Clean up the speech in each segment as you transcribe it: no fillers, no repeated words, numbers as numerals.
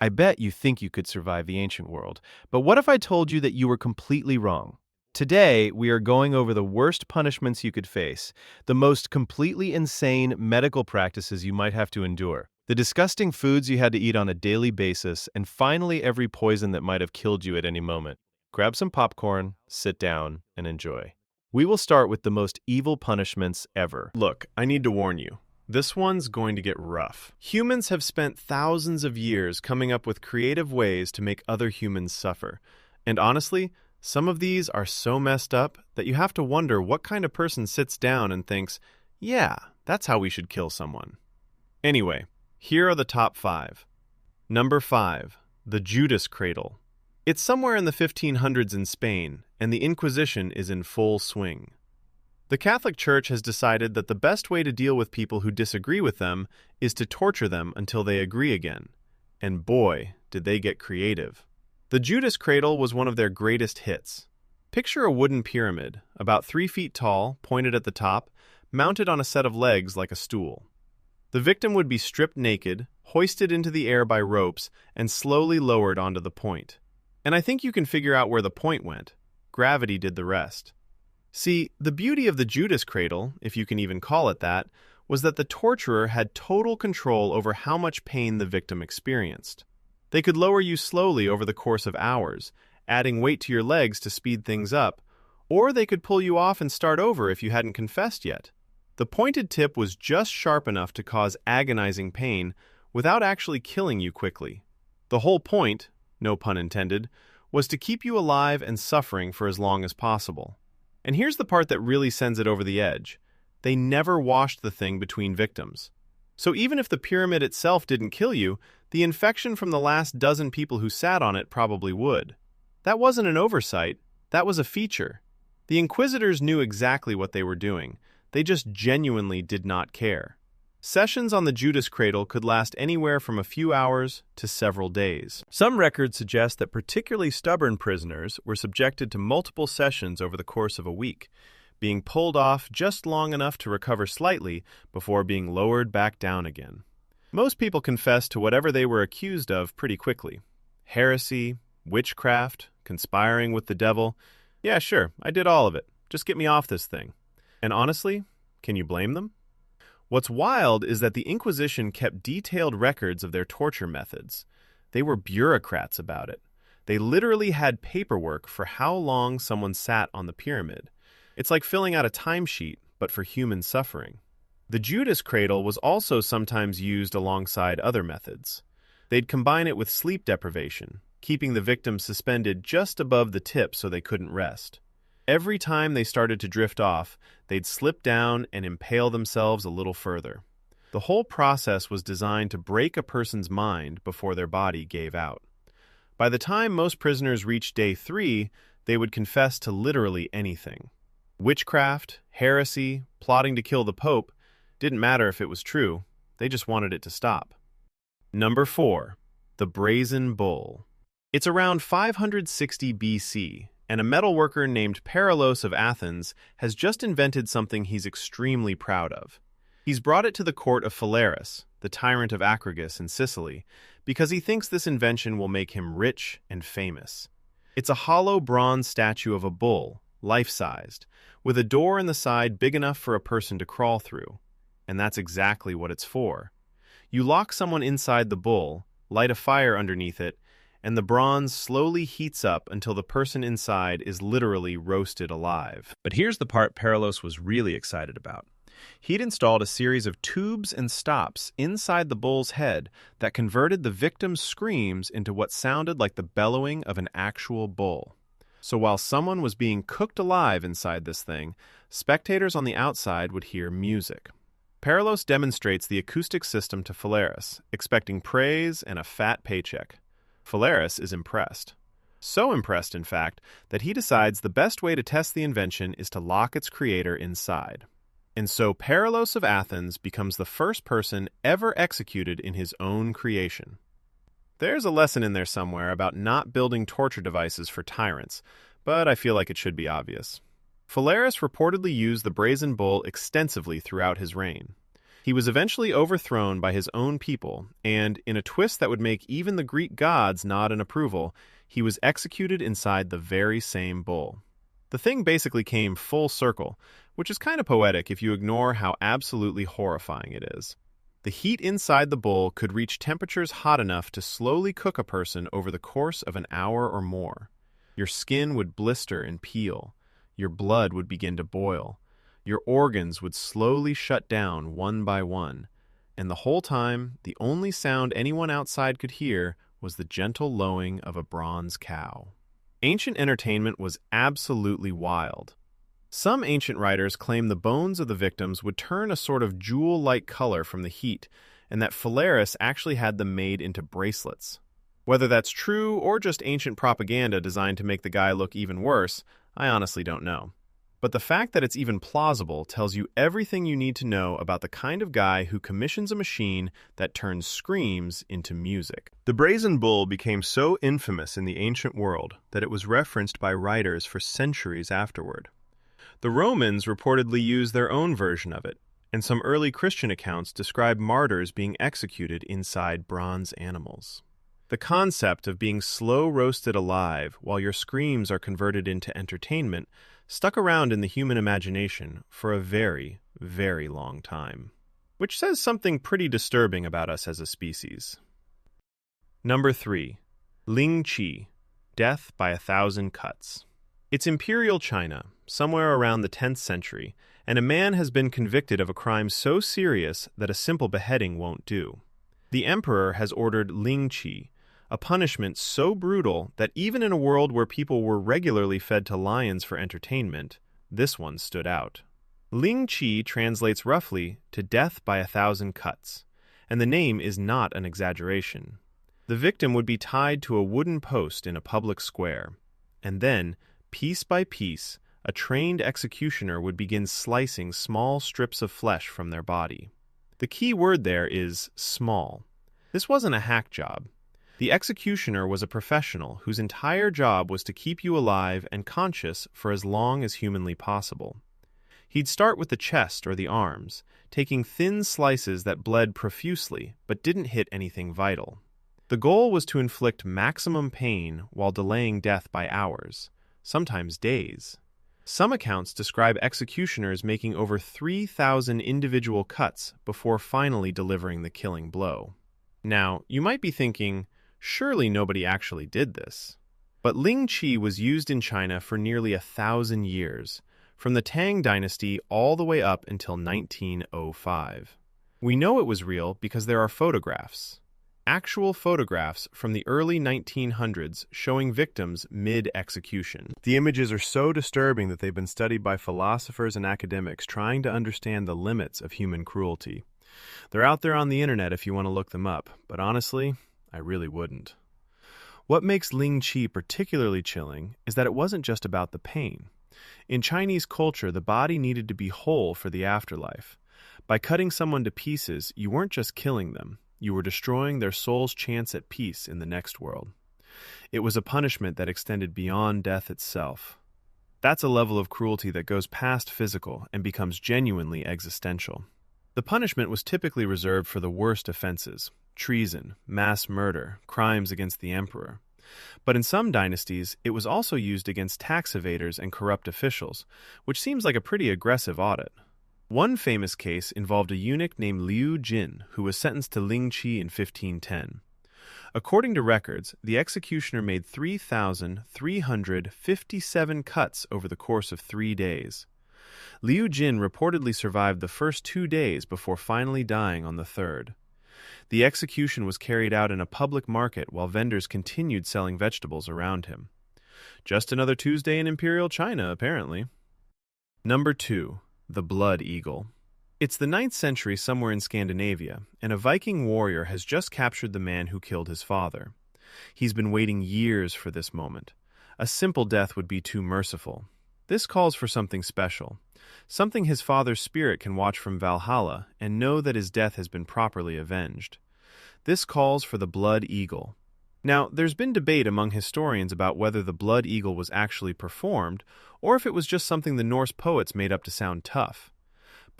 I bet you think you could survive the ancient world, but what if I told you that you were completely wrong? Today, we are going over the worst punishments you could face, the most completely insane medical practices you might have to endure, the disgusting foods you had to eat on a daily basis, and finally, every poison that might have killed you at any moment. Grab some popcorn, sit down, and enjoy. We will start with the most evil punishments ever. Look, I need to warn you. This one's going to get rough. Humans have spent thousands of years coming up with creative ways to make other humans suffer. And honestly, some of these are so messed up that you have to wonder what kind of person sits down and thinks, yeah, that's how we should kill someone. Anyway, here are the top 5. Number 5. The Judas Cradle. It's somewhere in the 1500s in Spain, and the Inquisition is in full swing. The Catholic Church has decided that the best way to deal with people who disagree with them is to torture them until they agree again. And boy, did they get creative. The Judas Cradle was one of their greatest hits. Picture a wooden pyramid, about 3 feet tall, pointed at the top, mounted on a set of legs like a stool. The victim would be stripped naked, hoisted into the air by ropes, and slowly lowered onto the point. And I think you can figure out where the point went. Gravity did the rest. See, the beauty of the Judas Cradle, if you can even call it that, was that the torturer had total control over how much pain the victim experienced. They could lower you slowly over the course of hours, adding weight to your legs to speed things up, or they could pull you off and start over if you hadn't confessed yet. The pointed tip was just sharp enough to cause agonizing pain without actually killing you quickly. The whole point, no pun intended, was to keep you alive and suffering for as long as possible. And here's the part that really sends it over the edge. They never washed the thing between victims. So even if the pyramid itself didn't kill you, the infection from the last dozen people who sat on it probably would. That wasn't an oversight, that was a feature. The Inquisitors knew exactly what they were doing. They just genuinely did not care. Sessions on the Judas Cradle could last anywhere from a few hours to several days. Some records suggest that particularly stubborn prisoners were subjected to multiple sessions over the course of a week, being pulled off just long enough to recover slightly before being lowered back down again. Most people confessed to whatever they were accused of pretty quickly. Heresy, witchcraft, conspiring with the devil. Yeah, sure, I did all of it. Just get me off this thing. And honestly, can you blame them? What's wild is that the Inquisition kept detailed records of their torture methods. They were bureaucrats about it. They literally had paperwork for how long someone sat on the pyramid. It's like filling out a timesheet, but for human suffering. The Judas Cradle was also sometimes used alongside other methods. They'd combine it with sleep deprivation, keeping the victim suspended just above the tip so they couldn't rest. Every time they started to drift off, they'd slip down and impale themselves a little further. The whole process was designed to break a person's mind before their body gave out. By the time most prisoners reached day 3, they would confess to literally anything. Witchcraft, heresy, plotting to kill the Pope, didn't matter if it was true, they just wanted it to stop. Number 4. The Brazen Bull. It's around 560 BC, and a metalworker named Paralos of Athens has just invented something he's extremely proud of. He's brought it to the court of Phalaris, the tyrant of Acragas in Sicily, because he thinks this invention will make him rich and famous. It's a hollow bronze statue of a bull, life-sized, with a door in the side big enough for a person to crawl through. And that's exactly what it's for. You lock someone inside the bull, light a fire underneath it, and the bronze slowly heats up until the person inside is literally roasted alive. But here's the part Paralos was really excited about. He'd installed a series of tubes and stops inside the bull's head that converted the victim's screams into what sounded like the bellowing of an actual bull. So while someone was being cooked alive inside this thing, spectators on the outside would hear music. Paralos demonstrates the acoustic system to Phalaris, expecting praise and a fat paycheck. Phalaris is impressed. So impressed, in fact, that he decides the best way to test the invention is to lock its creator inside. And so Paralos of Athens becomes the first person ever executed in his own creation. There's a lesson in there somewhere about not building torture devices for tyrants, but I feel like it should be obvious. Phalaris reportedly used the brazen bull extensively throughout his reign. He was eventually overthrown by his own people, and in a twist that would make even the Greek gods nod in approval, he was executed inside the very same bull. The thing basically came full circle, which is kind of poetic if you ignore how absolutely horrifying it is. The heat inside the bull could reach temperatures hot enough to slowly cook a person over the course of an hour or more. Your skin would blister and peel. Your blood would begin to boil. Your organs would slowly shut down one by one. And the whole time, the only sound anyone outside could hear was the gentle lowing of a bronze cow. Ancient entertainment was absolutely wild. Some ancient writers claim the bones of the victims would turn a sort of jewel-like color from the heat, and that Phalaris actually had them made into bracelets. Whether that's true or just ancient propaganda designed to make the guy look even worse, I honestly don't know. But the fact that it's even plausible tells you everything you need to know about the kind of guy who commissions a machine that turns screams into music. The brazen bull became so infamous in the ancient world that it was referenced by writers for centuries afterward. The Romans reportedly used their own version of it, and some early Christian accounts describe martyrs being executed inside bronze animals. The concept of being slow roasted alive while your screams are converted into entertainment stuck around in the human imagination for a very, very long time, which says something pretty disturbing about us as a species. Number 3. Ling Qi, Death by 1,000 Cuts. It's Imperial China, somewhere around the 10th century, and a man has been convicted of a crime so serious that a simple beheading won't do. The emperor has ordered Ling Qi, a punishment so brutal that even in a world where people were regularly fed to lions for entertainment, this one stood out. Ling Qi translates roughly to death by 1,000 cuts, and the name is not an exaggeration. The victim would be tied to a wooden post in a public square, and then, piece by piece, a trained executioner would begin slicing small strips of flesh from their body. The key word there is small. This wasn't a hack job. The executioner was a professional whose entire job was to keep you alive and conscious for as long as humanly possible. He'd start with the chest or the arms, taking thin slices that bled profusely but didn't hit anything vital. The goal was to inflict maximum pain while delaying death by hours, sometimes days. Some accounts describe executioners making over 3,000 individual cuts before finally delivering the killing blow. Now, you might be thinking, surely nobody actually did this. But Ling Qi was used in China for nearly 1,000 years, from the Tang Dynasty all the way up until 1905. We know it was real because there are photographs. Actual photographs from the early 1900s showing victims mid-execution. The images are so disturbing that they've been studied by philosophers and academics trying to understand the limits of human cruelty. They're out there on the internet if you want to look them up, but honestly, I really wouldn't. What makes Ling Qi particularly chilling is that it wasn't just about the pain. In Chinese culture, the body needed to be whole for the afterlife. By cutting someone to pieces, you weren't just killing them, you were destroying their soul's chance at peace in the next world. It was a punishment that extended beyond death itself. That's a level of cruelty that goes past physical and becomes genuinely existential. The punishment was typically reserved for the worst offenses: treason, mass murder, crimes against the emperor. But in some dynasties, it was also used against tax evaders and corrupt officials, which seems like a pretty aggressive audit. One famous case involved a eunuch named Liu Jin, who was sentenced to Ling Qi in 1510. According to records, the executioner made 3,357 cuts over the course of 3 days. Liu Jin reportedly survived the first 2 days before finally dying on the third. The execution was carried out in a public market while vendors continued selling vegetables around him. Just another Tuesday in Imperial China, apparently. Number 2. The Blood Eagle. It's the 9th century somewhere in Scandinavia, and a Viking warrior has just captured the man who killed his father. He's been waiting years for this moment. A simple death would be too merciful. This calls for something special, something his father's spirit can watch from Valhalla and know that his death has been properly avenged. This calls for the Blood Eagle. Now, there's been debate among historians about whether the Blood Eagle was actually performed, or if it was just something the Norse poets made up to sound tough.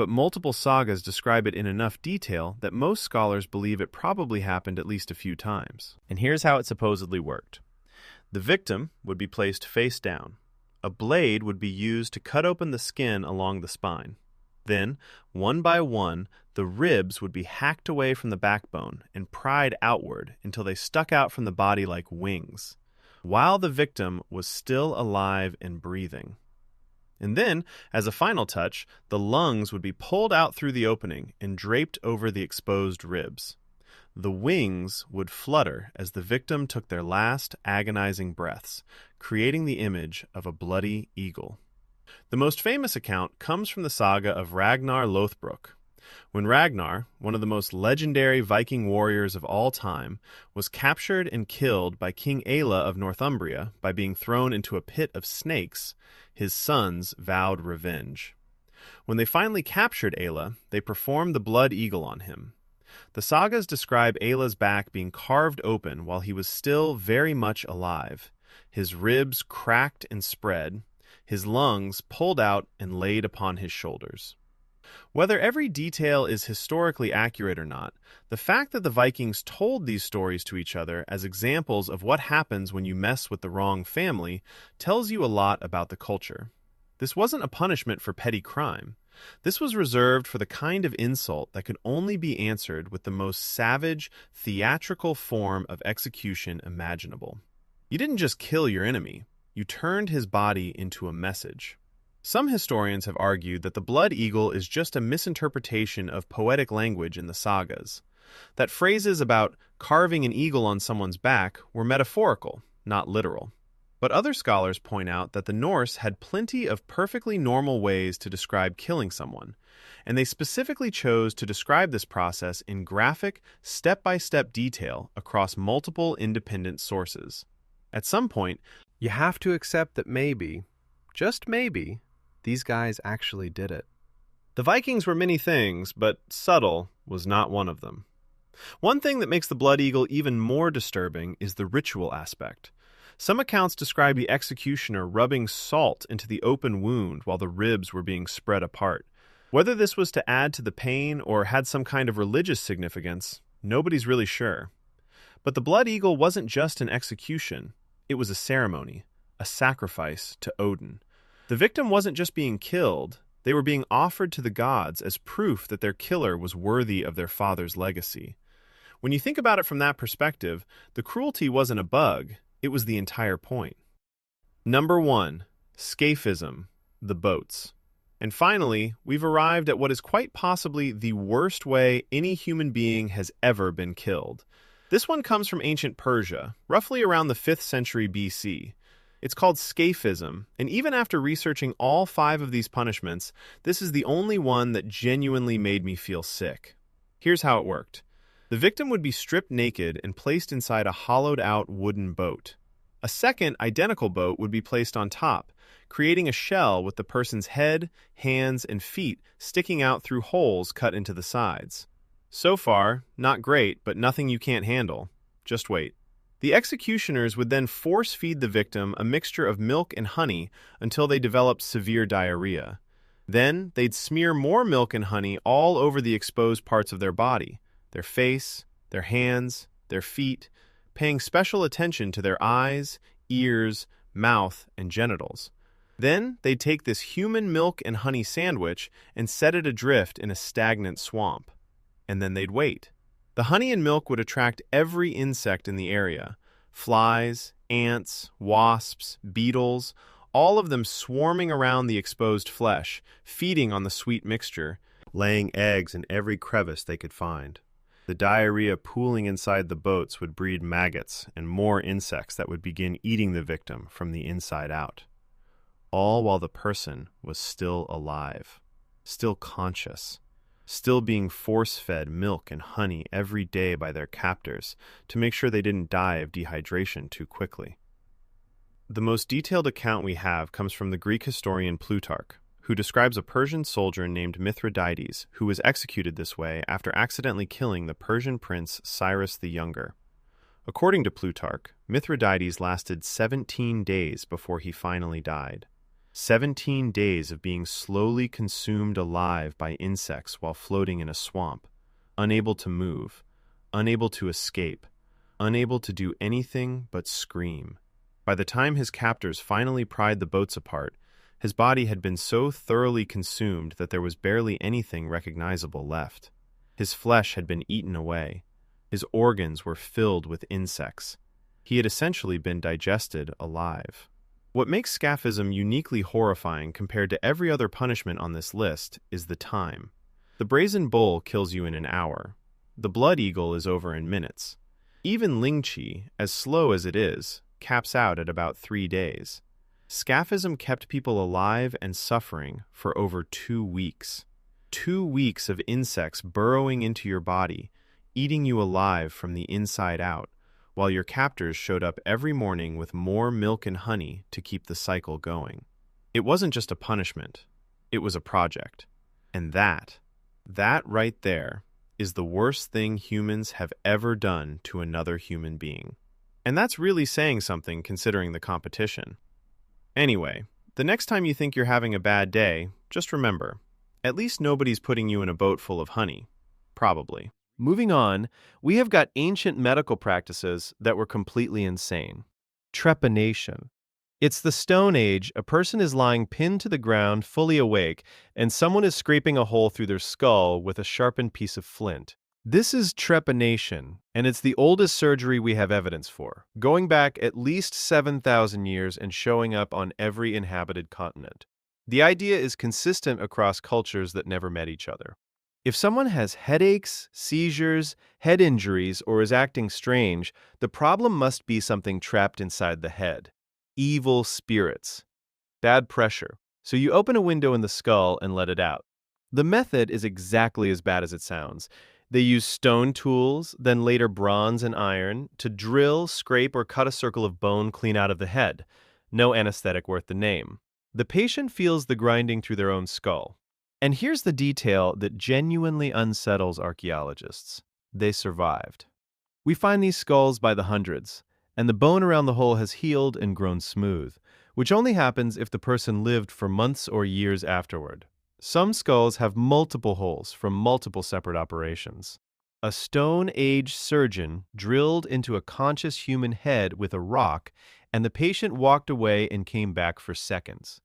but multiple sagas describe it in enough detail that most scholars believe it probably happened at least a few times. And here's how it supposedly worked. The victim would be placed face down. A blade would be used to cut open the skin along the spine. Then, one by one, the ribs would be hacked away from the backbone and pried outward until they stuck out from the body like wings, while the victim was still alive and breathing. And then, as a final touch, the lungs would be pulled out through the opening and draped over the exposed ribs. The wings would flutter as the victim took their last agonizing breaths, creating the image of a bloody eagle. The most famous account comes from the saga of Ragnar Lothbrok. When Ragnar, one of the most legendary Viking warriors of all time, was captured and killed by King Aelle of Northumbria by being thrown into a pit of snakes, his sons vowed revenge. When they finally captured Aelle, they performed the blood eagle on him. The sagas describe Aelle's back being carved open while he was still very much alive, his ribs cracked and spread, his lungs pulled out and laid upon his shoulders. Whether every detail is historically accurate or not, the fact that the Vikings told these stories to each other as examples of what happens when you mess with the wrong family tells you a lot about the culture. This wasn't a punishment for petty crime. This was reserved for the kind of insult that could only be answered with the most savage, theatrical form of execution imaginable. You didn't just kill your enemy, you turned his body into a message. Some historians have argued that the blood eagle is just a misinterpretation of poetic language in the sagas, that phrases about carving an eagle on someone's back were metaphorical, not literal. But other scholars point out that the Norse had plenty of perfectly normal ways to describe killing someone, and they specifically chose to describe this process in graphic, step-by-step detail across multiple independent sources. At some point, you have to accept that maybe, just maybe, these guys actually did it. The Vikings were many things, but subtle was not one of them. One thing that makes the blood eagle even more disturbing is the ritual aspect. Some accounts describe the executioner rubbing salt into the open wound while the ribs were being spread apart. Whether this was to add to the pain or had some kind of religious significance, nobody's really sure. But the blood eagle wasn't just an execution, it was a ceremony, a sacrifice to Odin. The victim wasn't just being killed, they were being offered to the gods as proof that their killer was worthy of their father's legacy. When you think about it from that perspective, the cruelty wasn't a bug, it was the entire point. Number 1. Scaphism, the boats. And finally, we've arrived at what is quite possibly the worst way any human being has ever been killed. This one comes from ancient Persia, roughly around the 5th century BC. It's called scaphism, and even after researching all 5 of these punishments, this is the only one that genuinely made me feel sick. Here's how it worked. The victim would be stripped naked and placed inside a hollowed-out wooden boat. A second, identical boat would be placed on top, creating a shell with the person's head, hands, and feet sticking out through holes cut into the sides. So far, not great, but nothing you can't handle. Just wait. The executioners would then force-feed the victim a mixture of milk and honey until they developed severe diarrhea. Then, they'd smear more milk and honey all over the exposed parts of their body, their face, their hands, their feet, paying special attention to their eyes, ears, mouth, and genitals. Then, they'd take this human milk and honey sandwich and set it adrift in a stagnant swamp. And then they'd wait. The honey and milk would attract every insect in the area. Flies, ants, wasps, beetles, all of them swarming around the exposed flesh, feeding on the sweet mixture, laying eggs in every crevice they could find. The diarrhea pooling inside the boats would breed maggots and more insects that would begin eating the victim from the inside out. All while the person was still alive, still conscious, still being force-fed milk and honey every day by their captors to make sure they didn't die of dehydration too quickly. The most detailed account we have comes from the Greek historian Plutarch, who describes a Persian soldier named Mithridates who was executed this way after accidentally killing the Persian prince Cyrus the Younger. According to Plutarch, Mithridates lasted 17 days before he finally died. 17 days of being slowly consumed alive by insects while floating in a swamp, unable to move, unable to escape, unable to do anything but scream. By the time his captors finally pried the boats apart, his body had been so thoroughly consumed that there was barely anything recognizable left. His flesh had been eaten away. His organs were filled with insects. He had essentially been digested alive. What makes scaphism uniquely horrifying compared to every other punishment on this list is the time. The brazen bull kills you in an hour. The blood eagle is over in minutes. Even lingqi, as slow as it is, caps out at about 3 days. Scaphism kept people alive and suffering for over 2 weeks. 2 weeks of insects burrowing into your body, eating you alive from the inside out, while your captors showed up every morning with more milk and honey to keep the cycle going. It wasn't just a punishment, it was a project. And that right there, is the worst thing humans have ever done to another human being. And that's really saying something considering the competition. Anyway, the next time you think you're having a bad day, just remember, at least nobody's putting you in a boat full of honey. Probably. Moving on, we have got ancient medical practices that were completely insane. Trepanation. It's the Stone Age. A person is lying pinned to the ground, fully awake, and someone is scraping a hole through their skull with a sharpened piece of flint. This is trepanation, and it's the oldest surgery we have evidence for, going back at least 7,000 years and showing up on every inhabited continent. The idea is consistent across cultures that never met each other. If someone has headaches, seizures, head injuries, or is acting strange, the problem must be something trapped inside the head. Evil spirits. Bad pressure. So you open a window in the skull and let it out. The method is exactly as bad as it sounds. They use stone tools, then later bronze and iron, to drill, scrape, or cut a circle of bone clean out of the head. No anesthetic worth the name. The patient feels the grinding through their own skull. And here's the detail that genuinely unsettles archaeologists. They survived. We find these skulls by the hundreds, and the bone around the hole has healed and grown smooth, which only happens if the person lived for months or years afterward. Some skulls have multiple holes from multiple separate operations. A Stone Age surgeon drilled into a conscious human head with a rock, and the patient walked away and came back for seconds.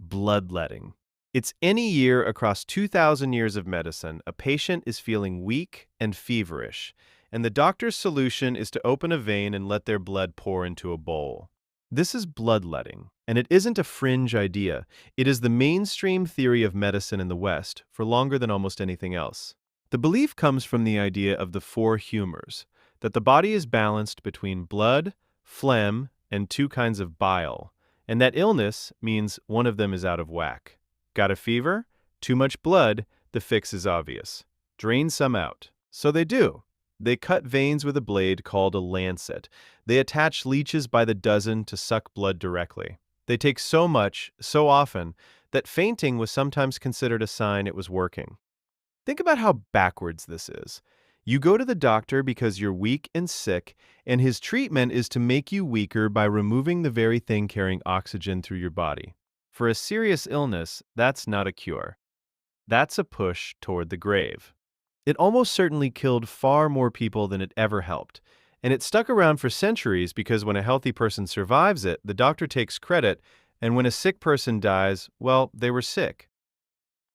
Bloodletting. It's any year across 2,000 years of medicine, a patient is feeling weak and feverish, and the doctor's solution is to open a vein and let their blood pour into a bowl. This is bloodletting, and it isn't a fringe idea. It is the mainstream theory of medicine in the West for longer than almost anything else. The belief comes from the idea of the 4 humors, that the body is balanced between blood, phlegm, and 2 kinds of bile, and that illness means one of them is out of whack. Got a fever? Too much blood? The fix is obvious. Drain some out. So they do. They cut veins with a blade called a lancet. They attach leeches by the dozen to suck blood directly. They take so much, so often, that fainting was sometimes considered a sign it was working. Think about how backwards this is. You go to the doctor because you're weak and sick, and his treatment is to make you weaker by removing the very thing carrying oxygen through your body. For a serious illness, that's not a cure. That's a push toward the grave. It almost certainly killed far more people than it ever helped, and it stuck around for centuries because when a healthy person survives it, the doctor takes credit, and when a sick person dies, well, they were sick.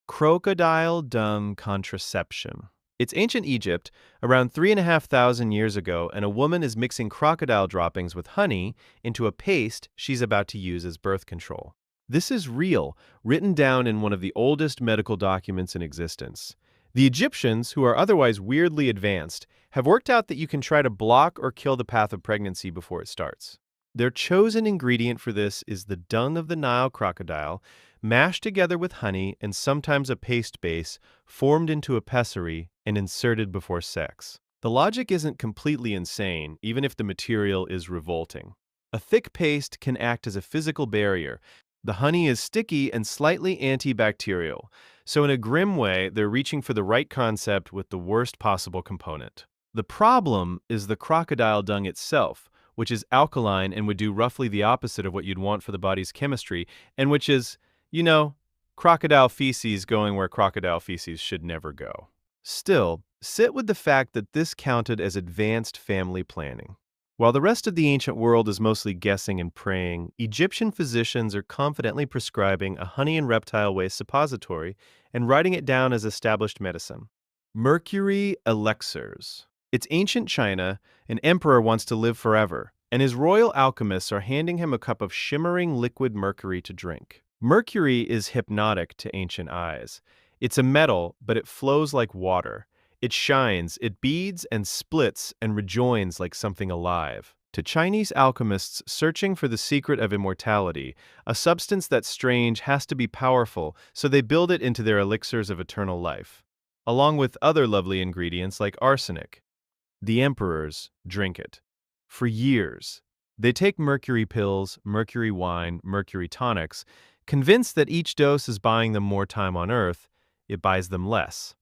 Crocodile dung contraception. It's ancient Egypt, around 3,500 years ago, and a woman is mixing crocodile droppings with honey into a paste she's about to use as birth control. This is real, written down in one of the oldest medical documents in existence. The Egyptians, who are otherwise weirdly advanced, have worked out that you can try to block or kill the path of pregnancy before it starts. Their chosen ingredient for this is the dung of the Nile crocodile, mashed together with honey and sometimes a paste base, formed into a pessary and inserted before sex. The logic isn't completely insane, even if the material is revolting. A thick paste can act as a physical barrier. The honey is sticky and slightly antibacterial, so in a grim way, they're reaching for the right concept with the worst possible component. The problem is the crocodile dung itself, which is alkaline and would do roughly the opposite of what you'd want for the body's chemistry, and which is, you know, crocodile feces going where crocodile feces should never go. Still, sit with the fact that this counted as advanced family planning. While the rest of the ancient world is mostly guessing and praying, Egyptian physicians are confidently prescribing a honey and reptile waste suppository and writing it down as established medicine. Mercury elixirs. It's ancient China. An emperor wants to live forever, and his royal alchemists are handing him a cup of shimmering liquid mercury to drink. Mercury is hypnotic to ancient eyes. It's a metal, but it flows like water. It shines, it beads and splits and rejoins like something alive. To Chinese alchemists searching for the secret of immortality, a substance that's strange has to be powerful, so they build it into their elixirs of eternal life, along with other lovely ingredients like arsenic. The emperors drink it. For years, they take mercury pills, mercury wine, mercury tonics, convinced that each dose is buying them more time on Earth. It buys them less.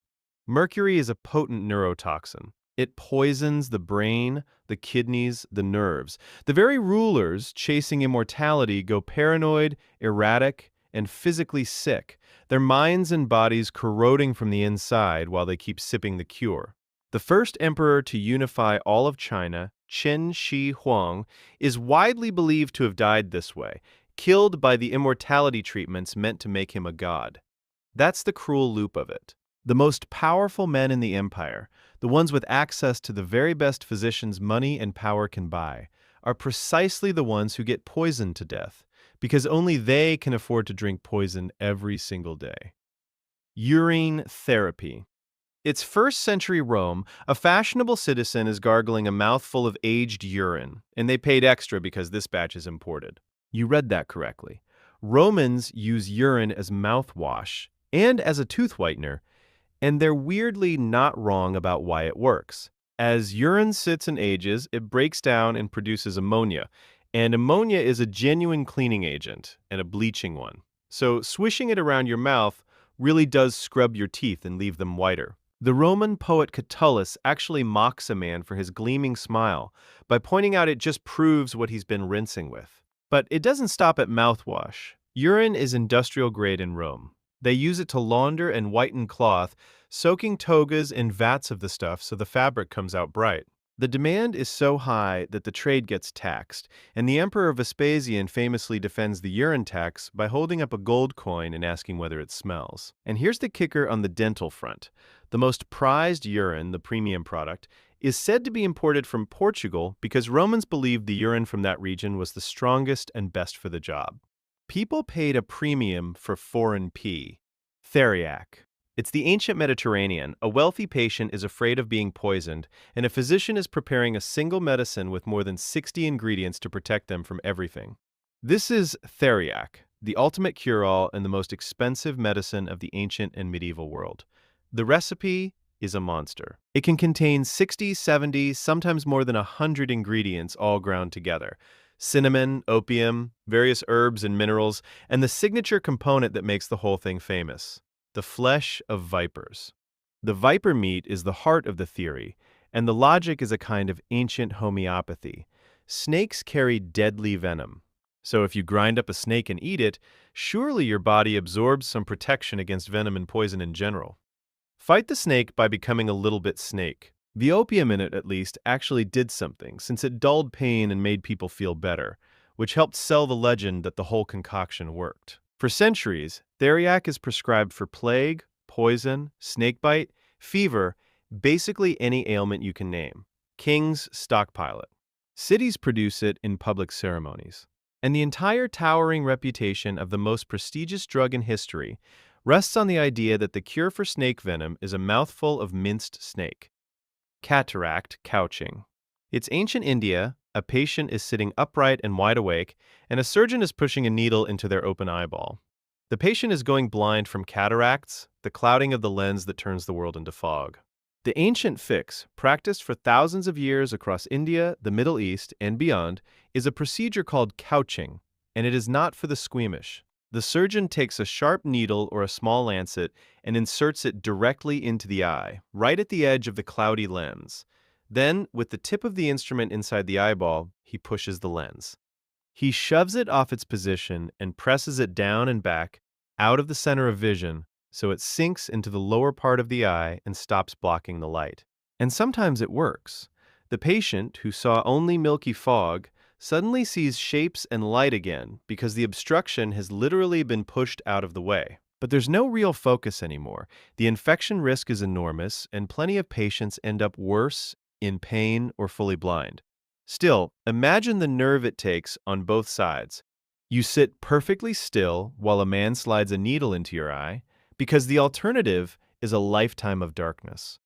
Mercury is a potent neurotoxin. It poisons the brain, the kidneys, the nerves. The very rulers chasing immortality go paranoid, erratic, and physically sick, their minds and bodies corroding from the inside while they keep sipping the cure. The first emperor to unify all of China, Qin Shi Huang, is widely believed to have died this way, killed by the immortality treatments meant to make him a god. That's the cruel loop of it. The most powerful men in the empire, the ones with access to the very best physicians money and power can buy, are precisely the ones who get poisoned to death, because only they can afford to drink poison every single day. Urine therapy. It's first-century Rome. A fashionable citizen is gargling a mouthful of aged urine, and they paid extra because this batch is imported. You read that correctly. Romans use urine as mouthwash and as a tooth whitener, and they're weirdly not wrong about why it works. As urine sits and ages, it breaks down and produces ammonia, and ammonia is a genuine cleaning agent and a bleaching one. So swishing it around your mouth really does scrub your teeth and leave them whiter. The Roman poet Catullus actually mocks a man for his gleaming smile by pointing out it just proves what he's been rinsing with. But it doesn't stop at mouthwash. Urine is industrial grade in Rome. They use it to launder and whiten cloth, soaking togas in vats of the stuff so the fabric comes out bright. The demand is so high that the trade gets taxed, and the Emperor Vespasian famously defends the urine tax by holding up a gold coin and asking whether it smells. And here's the kicker on the dental front. The most prized urine, the premium product, is said to be imported from Portugal because Romans believed the urine from that region was the strongest and best for the job. People paid a premium for foreign pee. Theriac. It's the ancient Mediterranean. A wealthy patient is afraid of being poisoned, and a physician is preparing a single medicine with more than 60 ingredients to protect them from everything. This is theriac, the ultimate cure-all and the most expensive medicine of the ancient and medieval world. The recipe is a monster. It can contain 60, 70, sometimes more than 100 ingredients all ground together. Cinnamon, opium, various herbs and minerals, and the signature component that makes the whole thing famous: the flesh of vipers. The viper meat is the heart of the theory, and the logic is a kind of ancient homeopathy. Snakes carry deadly venom. So if you grind up a snake and eat it, surely your body absorbs some protection against venom and poison in general. Fight the snake by becoming a little bit snake. The opium in it, at least, actually did something, since it dulled pain and made people feel better, which helped sell the legend that the whole concoction worked. For centuries, theriac is prescribed for plague, poison, snakebite, fever, basically any ailment you can name. Kings stockpile it. Cities produce it in public ceremonies. And the entire towering reputation of the most prestigious drug in history rests on the idea that the cure for snake venom is a mouthful of minced snake. Cataract couching. It's ancient India. A patient is sitting upright and wide awake, and a surgeon is pushing a needle into their open eyeball. The patient is going blind from cataracts, the clouding of the lens that turns the world into fog. The ancient fix, practiced for thousands of years across India, the Middle East, and beyond, is a procedure called couching, and it is not for the squeamish. The surgeon takes a sharp needle or a small lancet and inserts it directly into the eye, right at the edge of the cloudy lens. Then, with the tip of the instrument inside the eyeball, he pushes the lens. He shoves it off its position and presses it down and back, out of the center of vision, so it sinks into the lower part of the eye and stops blocking the light. And sometimes it works. The patient, who saw only milky fog, suddenly sees shapes and light again because the obstruction has literally been pushed out of the way. But there's no real focus anymore. The infection risk is enormous, and plenty of patients end up worse, in pain, or fully blind. Still, imagine the nerve it takes on both sides. You sit perfectly still while a man slides a needle into your eye, because the alternative is a lifetime of darkness.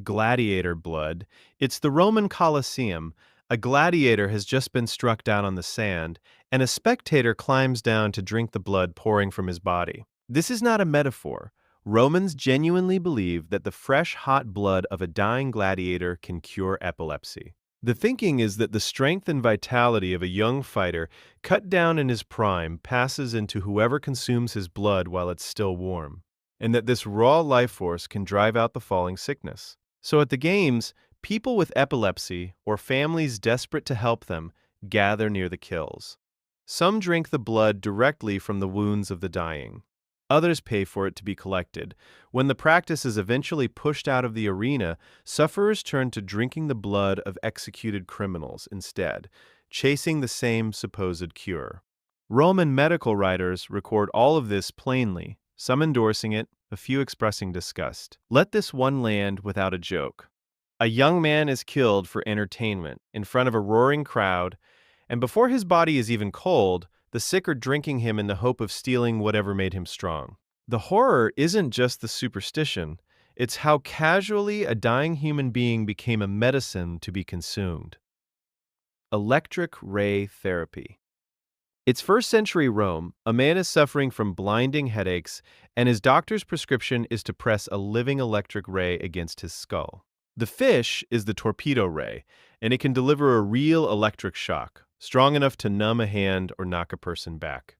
Gladiator blood. It's the Roman Colosseum. A gladiator has just been struck down on the sand, and a spectator climbs down to drink the blood pouring from his body. This is not a metaphor. Romans genuinely believe that the fresh, hot blood of a dying gladiator can cure epilepsy. The thinking is that the strength and vitality of a young fighter cut down in his prime passes into whoever consumes his blood while it's still warm, and that this raw life force can drive out the falling sickness. So at the games, people with epilepsy or families desperate to help them gather near the kills. Some drink the blood directly from the wounds of the dying. Others pay for it to be collected. When the practice is eventually pushed out of the arena, sufferers turn to drinking the blood of executed criminals instead, chasing the same supposed cure. Roman medical writers record all of this plainly, some endorsing it, a few expressing disgust. Let this one land without a joke. A young man is killed for entertainment in front of a roaring crowd, and before his body is even cold, the sick are drinking him in the hope of stealing whatever made him strong. The horror isn't just the superstition, it's how casually a dying human being became a medicine to be consumed. Electric ray therapy. It's first century Rome. A man is suffering from blinding headaches, and his doctor's prescription is to press a living electric ray against his skull. The fish is the torpedo ray, and it can deliver a real electric shock, strong enough to numb a hand or knock a person back.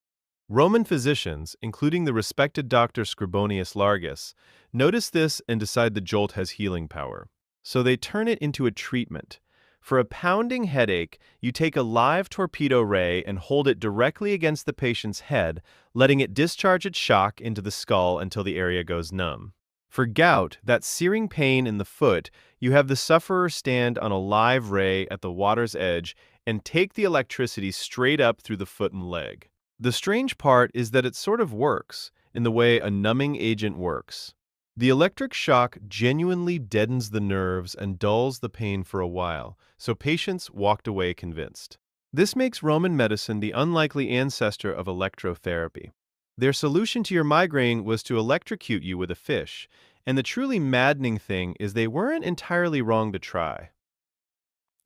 Roman physicians, including the respected Dr. Scribonius Largus, notice this and decide the jolt has healing power. So they turn it into a treatment. For a pounding headache, you take a live torpedo ray and hold it directly against the patient's head, letting it discharge its shock into the skull until the area goes numb. For gout, that searing pain in the foot, you have the sufferer stand on a live ray at the water's edge and take the electricity straight up through the foot and leg. The strange part is that it sort of works, in the way a numbing agent works. The electric shock genuinely deadens the nerves and dulls the pain for a while, so patients walked away convinced. This makes Roman medicine the unlikely ancestor of electrotherapy. Their solution to your migraine was to electrocute you with a fish, and the truly maddening thing is they weren't entirely wrong to try.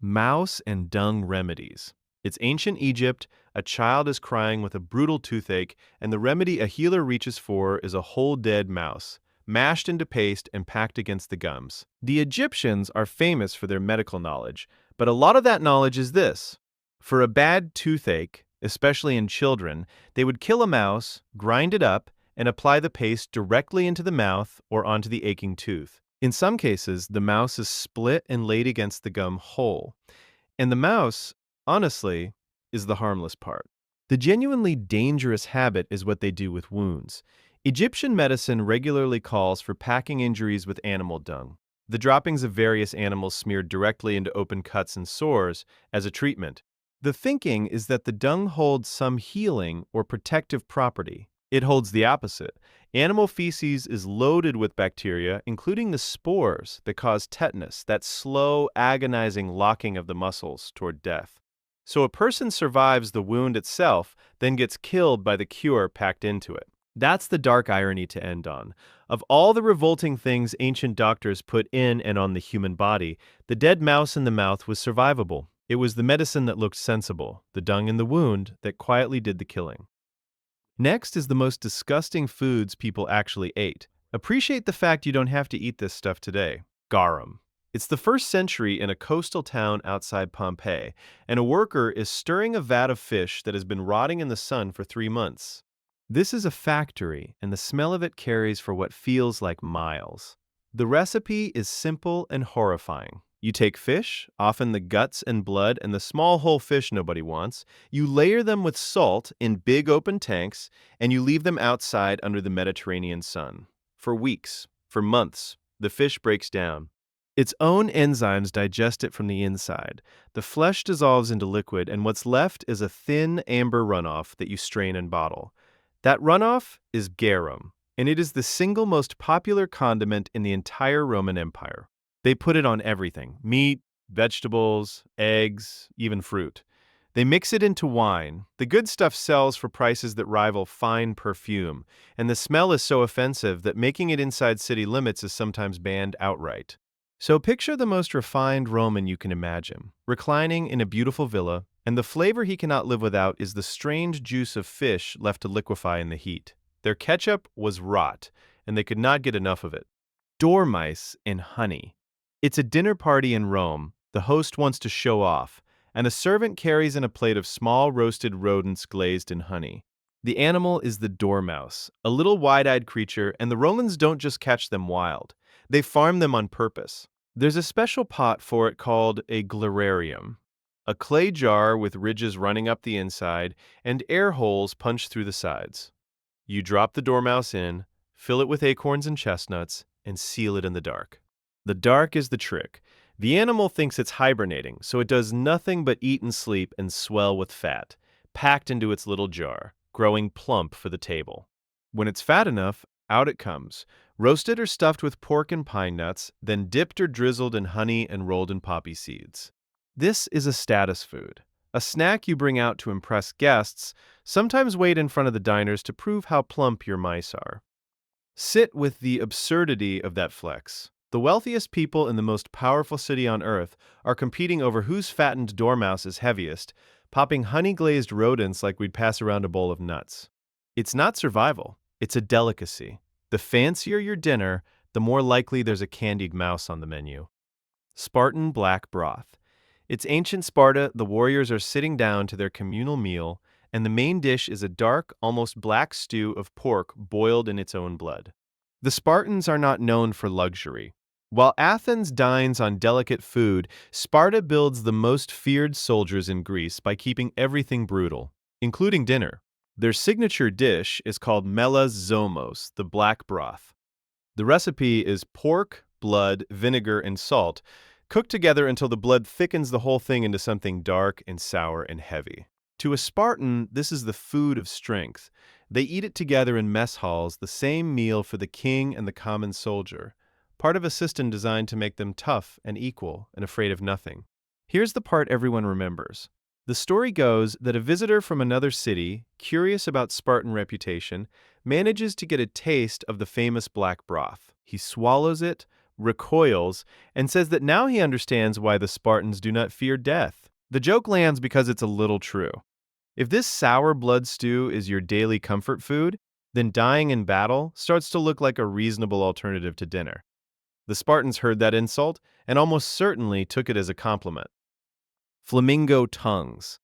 Mouse and dung remedies. It's ancient Egypt, a child is crying with a brutal toothache, and the remedy a healer reaches for is a whole dead mouse, mashed into paste and packed against the gums. The Egyptians are famous for their medical knowledge, but a lot of that knowledge is this. For a bad toothache, especially in children, they would kill a mouse, grind it up, and apply the paste directly into the mouth or onto the aching tooth. In some cases, the mouse is split and laid against the gum whole. And the mouse, honestly, is the harmless part. The genuinely dangerous habit is what they do with wounds. Egyptian medicine regularly calls for packing injuries with animal dung, the droppings of various animals smeared directly into open cuts and sores, as a treatment. The thinking is that the dung holds some healing or protective property. It holds the opposite. Animal feces is loaded with bacteria, including the spores that cause tetanus, that slow, agonizing locking of the muscles toward death. So a person survives the wound itself, then gets killed by the cure packed into it. That's the dark irony to end on. Of all the revolting things ancient doctors put in and on the human body, the dead mouse in the mouth was survivable. It was the medicine that looked sensible, the dung in the wound that quietly did the killing. Next is the most disgusting foods people actually ate. Appreciate the fact you don't have to eat this stuff today. Garum. It's the 1st century in a coastal town outside Pompeii, and a worker is stirring a vat of fish that has been rotting in the sun for 3 months. This is a factory, and the smell of it carries for what feels like miles. The recipe is simple and horrifying. You take fish, often the guts and blood and the small whole fish nobody wants, you layer them with salt in big open tanks, and you leave them outside under the Mediterranean sun. For weeks, for months, the fish breaks down. Its own enzymes digest it from the inside. The flesh dissolves into liquid, and what's left is a thin amber runoff that you strain and bottle. That runoff is garum, and it is the single most popular condiment in the entire Roman Empire. They put it on everything: meat, vegetables, eggs, even fruit. They mix it into wine. The good stuff sells for prices that rival fine perfume, and the smell is so offensive that making it inside city limits is sometimes banned outright. So picture the most refined Roman you can imagine, reclining in a beautiful villa, and the flavor he cannot live without is the strange juice of fish left to liquefy in the heat. Their ketchup was rot, and they could not get enough of it. Dormice and honey. It's a dinner party in Rome. The host wants to show off, and a servant carries in a plate of small roasted rodents glazed in honey. The animal is the dormouse, a little wide-eyed creature, and the Romans don't just catch them wild. They farm them on purpose. There's a special pot for it called a glorarium, a clay jar with ridges running up the inside and air holes punched through the sides. You drop the dormouse in, fill it with acorns and chestnuts, and seal it in the dark. The dark is the trick. The animal thinks it's hibernating, so it does nothing but eat and sleep and swell with fat, packed into its little jar, growing plump for the table. When it's fat enough, out it comes, roasted or stuffed with pork and pine nuts, then dipped or drizzled in honey and rolled in poppy seeds. This is a status food, a snack you bring out to impress guests, sometimes wait in front of the diners to prove how plump your mice are. Sit with the absurdity of that flex. The wealthiest people in the most powerful city on earth are competing over whose fattened dormouse is heaviest, popping honey-glazed rodents like we'd pass around a bowl of nuts. It's not survival, it's a delicacy. The fancier your dinner, the more likely there's a candied mouse on the menu. Spartan black broth. It's ancient Sparta. The warriors are sitting down to their communal meal, and the main dish is a dark, almost black stew of pork boiled in its own blood. The Spartans are not known for luxury. While Athens dines on delicate food, Sparta builds the most feared soldiers in Greece by keeping everything brutal, including dinner. Their signature dish is called melas zomos, the black broth. The recipe is pork, blood, vinegar, and salt, cooked together until the blood thickens the whole thing into something dark and sour and heavy. To a Spartan, this is the food of strength. They eat it together in mess halls, the same meal for the king and the common soldier, part of a system designed to make them tough and equal and afraid of nothing. Here's the part everyone remembers. The story goes that a visitor from another city, curious about Spartan reputation, manages to get a taste of the famous black broth. He swallows it, recoils, and says that now he understands why the Spartans do not fear death. The joke lands because it's a little true. If this sour blood stew is your daily comfort food, then dying in battle starts to look like a reasonable alternative to dinner. The Spartans heard that insult and almost certainly took it as a compliment. Flamingo tongues.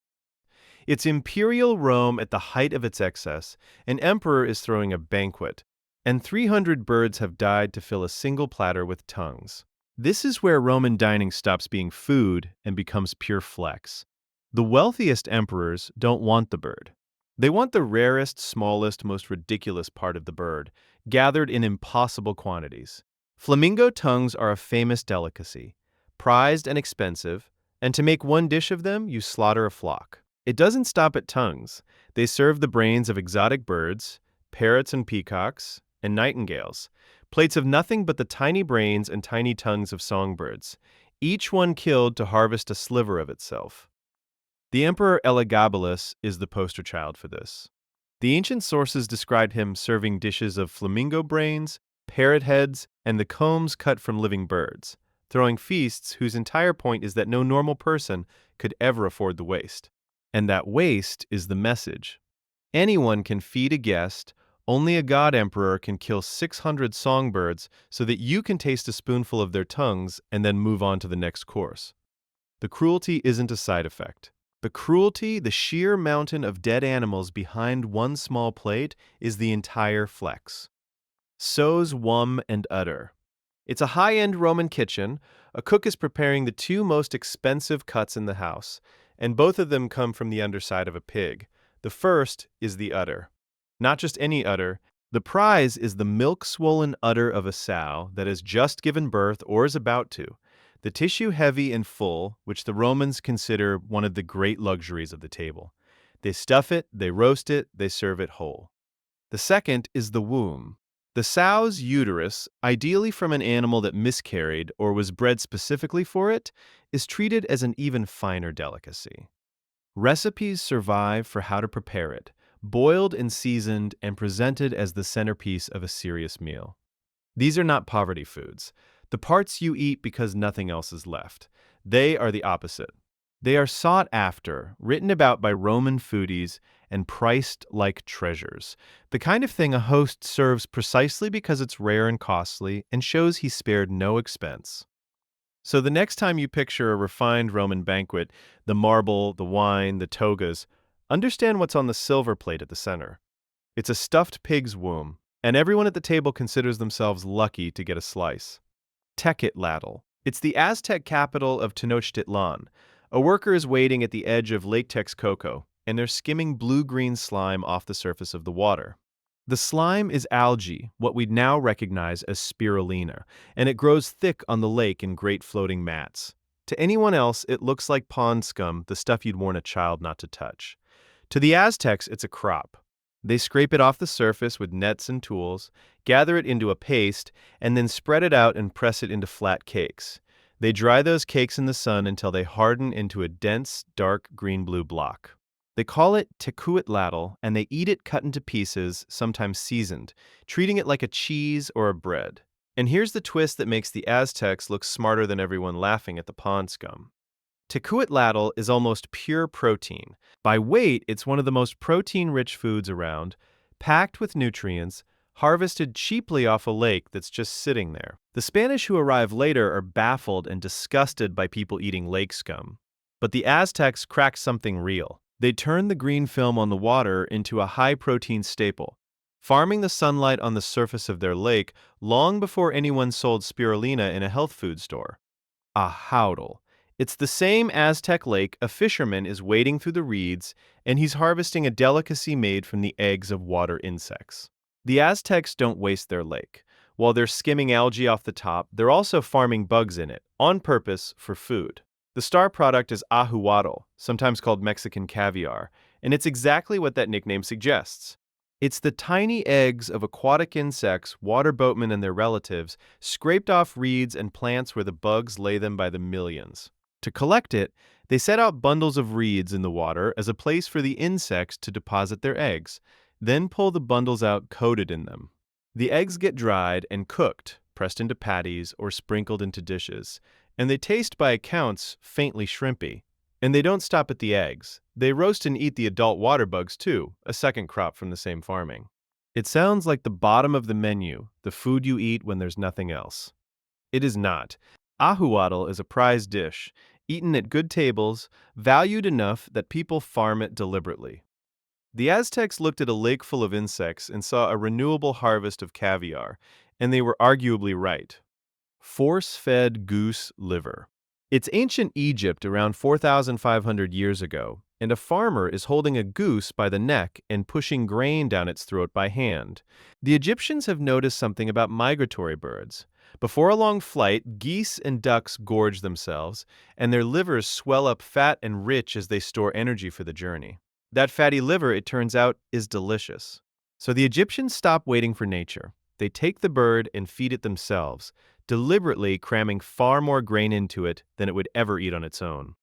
It's imperial Rome at the height of its excess. An emperor is throwing a banquet, and 300 birds have died to fill a single platter with tongues. This is where Roman dining stops being food and becomes pure flex. The wealthiest emperors don't want the bird. They want the rarest, smallest, most ridiculous part of the bird, gathered in impossible quantities. Flamingo tongues are a famous delicacy, prized and expensive, and to make one dish of them, you slaughter a flock. It doesn't stop at tongues. They serve the brains of exotic birds, parrots and peacocks, and nightingales, plates of nothing but the tiny brains and tiny tongues of songbirds, each one killed to harvest a sliver of itself. The Emperor Elagabalus is the poster child for this. The ancient sources described him serving dishes of flamingo brains, parrot heads, and the combs cut from living birds, throwing feasts whose entire point is that no normal person could ever afford the waste. And that waste is the message. Anyone can feed a guest, only a god emperor can kill 600 songbirds so that you can taste a spoonful of their tongues and then move on to the next course. The cruelty isn't a side effect. The cruelty, the sheer mountain of dead animals behind one small plate, is the entire flex. So's wum and udder. It's a high-end Roman kitchen. A cook is preparing the two most expensive cuts in the house, and both of them come from the underside of a pig. The first is the udder. Not just any udder. The prize is the milk-swollen udder of a sow that has just given birth or is about to. The tissue heavy and full, which the Romans consider one of the great luxuries of the table. They stuff it, they roast it, they serve it whole. The second is the womb. The sow's uterus, ideally from an animal that miscarried or was bred specifically for it, is treated as an even finer delicacy. Recipes survive for how to prepare it, boiled and seasoned and presented as the centerpiece of a serious meal. These are not poverty foods, the parts you eat because nothing else is left. They are the opposite. They are sought after, written about by Roman foodies, and priced like treasures. The kind of thing a host serves precisely because it's rare and costly and shows he spared no expense. So the next time you picture a refined Roman banquet, the marble, the wine, the togas, understand what's on the silver plate at the center. It's a stuffed pig's womb, and everyone at the table considers themselves lucky to get a slice. Tecatlatl. It's the Aztec capital of Tenochtitlan. A worker is waiting at the edge of Lake Texcoco, and they're skimming blue-green slime off the surface of the water. The slime is algae, what we'd now recognize as spirulina, and it grows thick on the lake in great floating mats. To anyone else, it looks like pond scum, the stuff you'd warn a child not to touch. To the Aztecs, it's a crop. They scrape it off the surface with nets and tools, gather it into a paste, and then spread it out and press it into flat cakes. They dry those cakes in the sun until they harden into a dense, dark green-blue block. They call it tecuatlatl, and they eat it cut into pieces, sometimes seasoned, treating it like a cheese or a bread. And here's the twist that makes the Aztecs look smarter than everyone laughing at the pond scum. Tecuatlatl is almost pure protein. By weight, it's one of the most protein-rich foods around, packed with nutrients, harvested cheaply off a lake that's just sitting there. The Spanish who arrive later are baffled and disgusted by people eating lake scum. But the Aztecs crack something real. They turn the green film on the water into a high-protein staple, farming the sunlight on the surface of their lake long before anyone sold spirulina in a health food store. Ajautl. It's the same Aztec lake a fisherman is wading through the reeds, and he's harvesting a delicacy made from the eggs of water insects. The Aztecs don't waste their lake. While they're skimming algae off the top, they're also farming bugs in it, on purpose for food. The star product is ahuatl, sometimes called Mexican caviar, and it's exactly what that nickname suggests. It's the tiny eggs of aquatic insects, water boatmen and their relatives, scraped off reeds and plants where the bugs lay them by the millions. To collect it, they set out bundles of reeds in the water as a place for the insects to deposit their eggs, then pull the bundles out coated in them. The eggs get dried and cooked, pressed into patties or sprinkled into dishes, and they taste by accounts faintly shrimpy. And they don't stop at the eggs. They roast and eat the adult water bugs too, a second crop from the same farming. It sounds like the bottom of the menu, the food you eat when there's nothing else. It is not. Ahuatl is a prized dish, eaten at good tables, valued enough that people farm it deliberately. The Aztecs looked at a lake full of insects and saw a renewable harvest of caviar, and they were arguably right. Force-fed goose liver. It's ancient Egypt around 4,500 years ago, and a farmer is holding a goose by the neck and pushing grain down its throat by hand. The Egyptians have noticed something about migratory birds. Before a long flight, geese and ducks gorge themselves, and their livers swell up fat and rich as they store energy for the journey. That fatty liver, it turns out, is delicious. So the Egyptians stop waiting for nature. They take the bird and feed it themselves, deliberately cramming far more grain into it than it would ever eat on its own.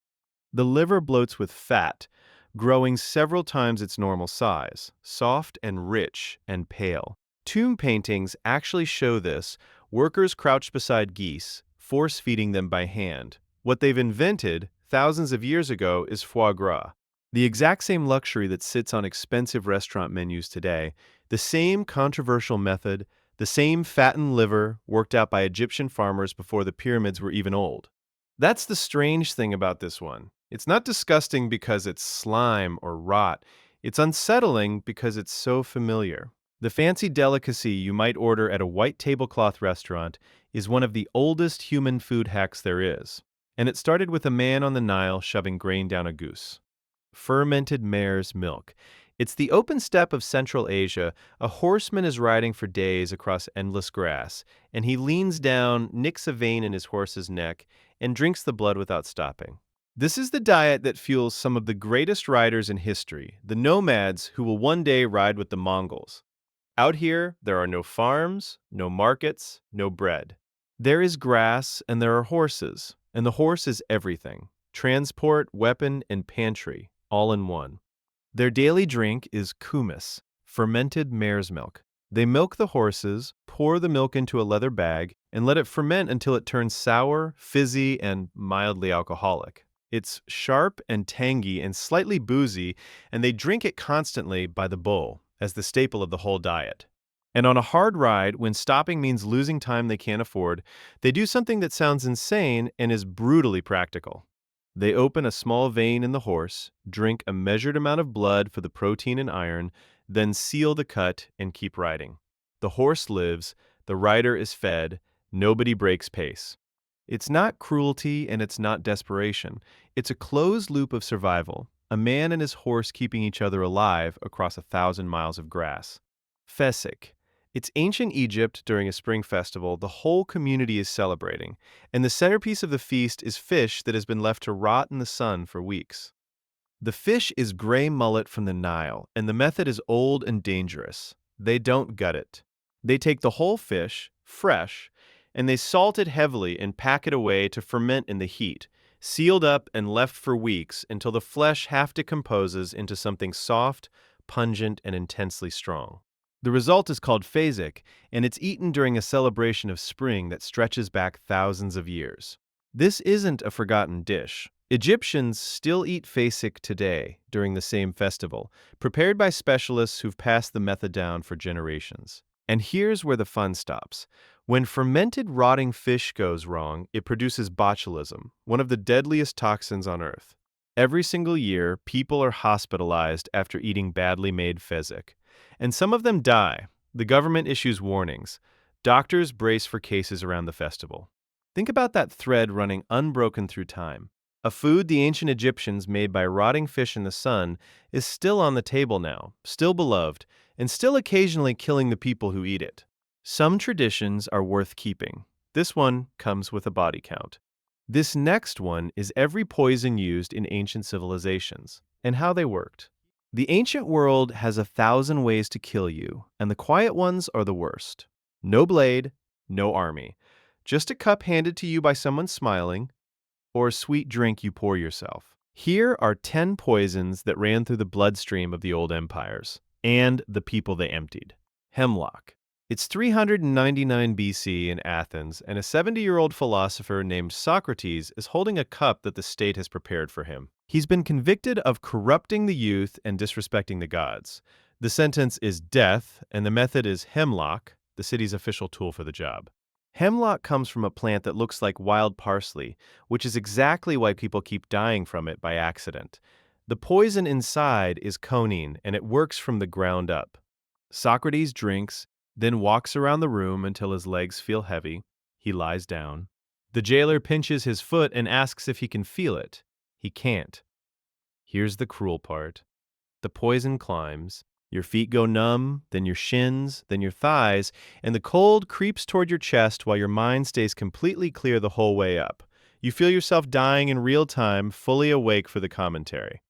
The liver bloats with fat, growing several times its normal size, soft and rich and pale. Tomb paintings actually show this. Workers crouched beside geese, force-feeding them by hand. What they've invented, thousands of years ago, is foie gras. The exact same luxury that sits on expensive restaurant menus today, the same controversial method, the same fattened liver worked out by Egyptian farmers before the pyramids were even old. That's the strange thing about this one. It's not disgusting because it's slime or rot. It's unsettling because it's so familiar. The fancy delicacy you might order at a white tablecloth restaurant is one of the oldest human food hacks there is, and it started with a man on the Nile shoving grain down a goose. Fermented mare's milk. It's the open steppe of Central Asia. A horseman is riding for days across endless grass, and he leans down, nicks a vein in his horse's neck, and drinks the blood without stopping. This is the diet that fuels some of the greatest riders in history, the nomads who will one day ride with the Mongols. Out here, there are no farms, no markets, no bread. There is grass and there are horses, and the horse is everything: transport, weapon, and pantry, all in one. Their daily drink is kumis, fermented mare's milk. They milk the horses, pour the milk into a leather bag, and let it ferment until it turns sour, fizzy, and mildly alcoholic. It's sharp and tangy and slightly boozy, and they drink it constantly by the bowl, as the staple of the whole diet. And on a hard ride, when stopping means losing time they can't afford, they do something that sounds insane and is brutally practical. They open a small vein in the horse, drink a measured amount of blood for the protein and iron, then seal the cut and keep riding. The horse lives, the rider is fed, nobody breaks pace. It's not cruelty and it's not desperation. It's a closed loop of survival, a man and his horse keeping each other alive across 1,000 miles of grass. Fesik. It's ancient Egypt during a spring festival. The whole community is celebrating, and the centerpiece of the feast is fish that has been left to rot in the sun for weeks. The fish is gray mullet from the Nile, and the method is old and dangerous. They don't gut it. They take the whole fish, fresh, and they salt it heavily and pack it away to ferment in the heat, sealed up and left for weeks until the flesh half decomposes into something soft, pungent, and intensely strong. The result is called phasic, and it's eaten during a celebration of spring that stretches back thousands of years. This isn't a forgotten dish. Egyptians still eat phasic today during the same festival, prepared by specialists who've passed the method down for generations. And here's where the fun stops. When fermented rotting fish goes wrong, it produces botulism, one of the deadliest toxins on Earth. Every single year, people are hospitalized after eating badly made phasic. And some of them die. The government issues warnings. Doctors brace for cases around the festival. Think about that thread running unbroken through time. A food the ancient Egyptians made by rotting fish in the sun is still on the table now, still beloved, and still occasionally killing the people who eat it. Some traditions are worth keeping. This one comes with a body count. This next one is every poison used in ancient civilizations and how they worked. The ancient world has 1,000 ways to kill you, and the quiet ones are the worst. No blade, no army. Just a cup handed to you by someone smiling, or a sweet drink you pour yourself. Here are 10 poisons that ran through the bloodstream of the old empires, and the people they emptied. Hemlock. It's 399 BC in Athens, and a 70-year-old philosopher named Socrates is holding a cup that the state has prepared for him. He's been convicted of corrupting the youth and disrespecting the gods. The sentence is death, and the method is hemlock, the city's official tool for the job. Hemlock comes from a plant that looks like wild parsley, which is exactly why people keep dying from it by accident. The poison inside is conine, and it works from the ground up. Socrates drinks, then walks around the room until his legs feel heavy. He lies down. The jailer pinches his foot and asks if he can feel it. He can't. Here's the cruel part. The poison climbs. Your feet go numb, then your shins, then your thighs, and the cold creeps toward your chest while your mind stays completely clear the whole way up. You feel yourself dying in real time, fully awake for the commentary.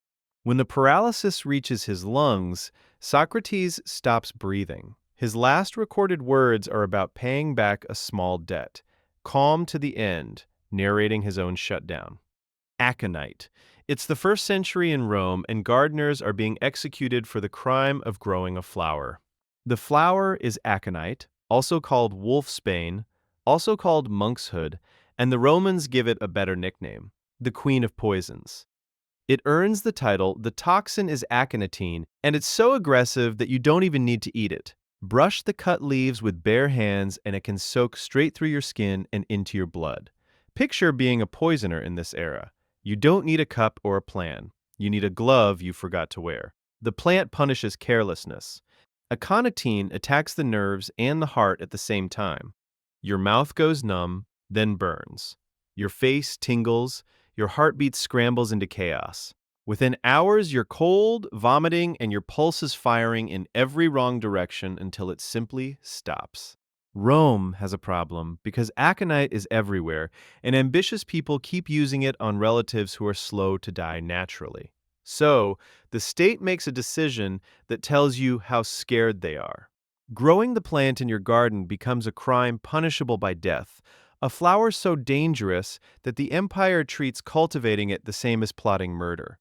When the paralysis reaches his lungs, Socrates stops breathing. His last recorded words are about paying back a small debt, calm to the end, narrating his own shutdown. Aconite. It's the 1st century in Rome, and gardeners are being executed for the crime of growing a flower. The flower is aconite, also called wolfsbane, also called monkshood, and the Romans give it a better nickname, the Queen of Poisons. It earns the title. The toxin is aconitine, and it's so aggressive that you don't even need to eat it. Brush the cut leaves with bare hands, and it can soak straight through your skin and into your blood. Picture being a poisoner in this era. You don't need a cup or a plan. You need a glove you forgot to wear. The plant punishes carelessness. Aconitine attacks the nerves and the heart at the same time. Your mouth goes numb, then burns. Your face tingles, your heartbeat scrambles into chaos. Within hours, you're cold, vomiting, and your pulse is firing in every wrong direction until it simply stops. Rome has a problem because aconite is everywhere, and ambitious people keep using it on relatives who are slow to die naturally. So, the state makes a decision that tells you how scared they are. Growing the plant in your garden becomes a crime punishable by death, a flower so dangerous that the empire treats cultivating it the same as plotting murder.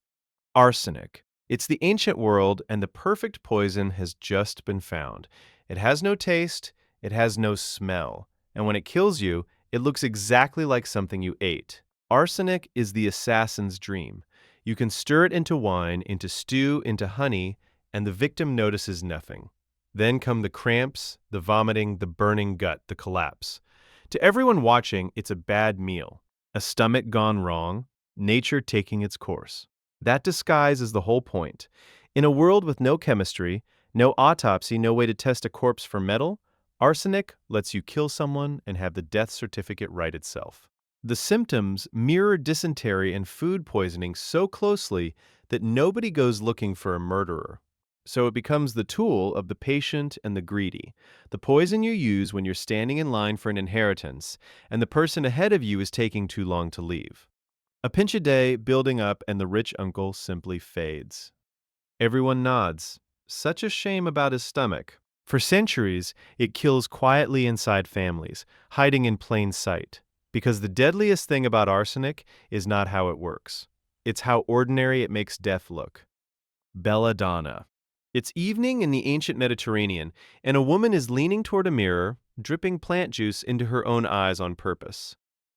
Arsenic. It's the ancient world, and the perfect poison has just been found. It has no taste, it has no smell, and when it kills you, it looks exactly like something you ate. Arsenic is the assassin's dream. You can stir it into wine, into stew, into honey, and the victim notices nothing. Then come the cramps, the vomiting, the burning gut, the collapse. To everyone watching, it's a bad meal, a stomach gone wrong, nature taking its course. That disguise is the whole point. In a world with no chemistry, no autopsy, no way to test a corpse for metal, arsenic lets you kill someone and have the death certificate write itself. The symptoms mirror dysentery and food poisoning so closely that nobody goes looking for a murderer. So it becomes the tool of the patient and the greedy, the poison you use when you're standing in line for an inheritance and the person ahead of you is taking too long to leave. A pinch a day building up, and the rich uncle simply fades. Everyone nods. Such a shame about his stomach. For centuries, it kills quietly inside families, hiding in plain sight. Because the deadliest thing about arsenic is not how it works. It's how ordinary it makes death look. Belladonna. It's evening in the ancient Mediterranean, and a woman is leaning toward a mirror, dripping plant juice into her own eyes on purpose.